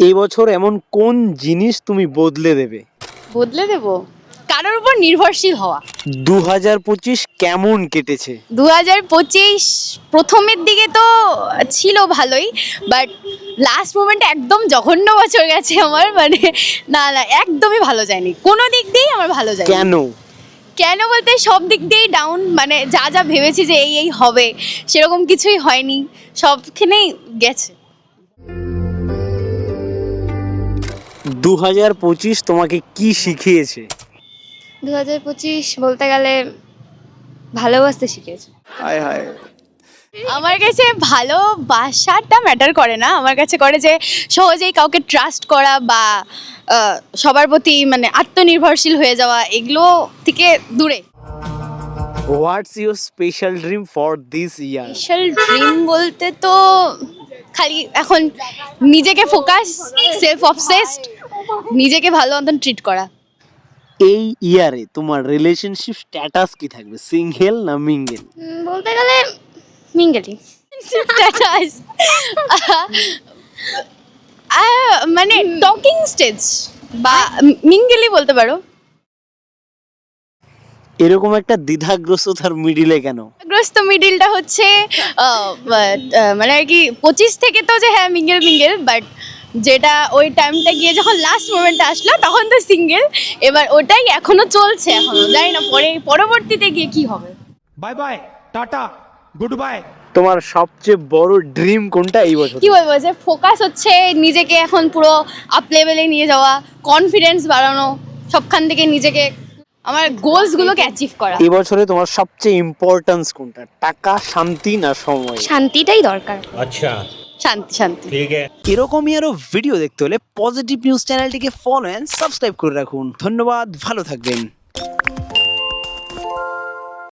এই বছর এমন কোন জিনিস তুমি বদলে দেবে? বদলে দেব কারোর উপর নির্ভরশীল হওয়া। 2025 কেমন কেটেছে? 2025 প্রথমের দিকে তো ছিল ভালোই, বাট লাস্ট মোমেন্টে একদম জঘন্য বছর গেছে আমার। মানে না না, একদমই ভালো যায়নি, কোনো দিক দিয়েই আমার ভালো যায়নি। কেন? কেন বলতে সব দিক দিয়েই ডাউন। মানে যা যা ভেবেছি যে এই হবে, সেরকম কিছুই হয়নি, সবখানেই গেছে। 2025 তোমাকে কি শিখিয়েছে? 2025 বলতে গেলে ভালোবাসতে শিখেছে। হায় হায়। আমার কাছে ভালোবাসাটা ম্যাটার করে না, আমার কাছে করে যে সহজেই কাউকে ট্রাস্ট করা বা সবার প্রতি মানে আত্মনির্ভরশীল হয়ে যাওয়া, এগুলো থেকে দূরে। What's your special dream for this year? Special dream বলতে তো খালি এখন নিজেকে ফোকাস, সেলফ অবসেসড, নিজেকে ভালো মতন ট্রিট করা। এই ইয়ারে তোমার রিলেশনশিপ স্ট্যাটাস কি থাকবে, সিঙ্গেল না মিঙ্গেল? বলতে গেলে মিঙ্গেলি। স্ট্যাটাস মানে টকিং স্টেজ বা মিঙ্গেলি বলতে পারো। এরকম একটা দ্বিধাগ্রস্ততার মিডিলে কেন? গ্রস্ত মিডিলটা হচ্ছে মানে আর কি 25 থেকে তো যে হ্যাঁ মিঙ্গেল মিঙ্গেল, বাট যেটা ওই টাইমটা গিয়ে যখন লাস্ট মোমেন্টটা আসলো তখন তো সিঙ্গেল। এবার ওটাই এখনো চলছে, এখনো জানি না পরবর্তীতে গিয়ে কি হবে। Bye bye tata goodbye. তোমার সবচেয়ে বড় ড্রিম কোনটা এই বছর? কি বলবো, যে ফোকাস হচ্ছে নিজেকে এখন পুরো আপ লেভেলে নিয়ে যাওয়া, কনফিডেন্স বাড়ানো, সবখান থেকে নিজেকে আমার গোলসগুলোকে অ্যাচিভ করা। এই বছরে তোমার সবচেয়ে ইম্পর্টেন্স কোনটা, টাকা, শান্তি না সময়? শান্তিটাই দরকার। अच्छा শান্তি শান্তি। ठीक है। এরকমই আরো ভিডিও দেখতে হলে পজিটিভ নিউজ চ্যানেলটিকে ফলো এন্ড সাবস্ক্রাইব করে রাখুন। ধন্যবাদ, ভালো থাকবেন।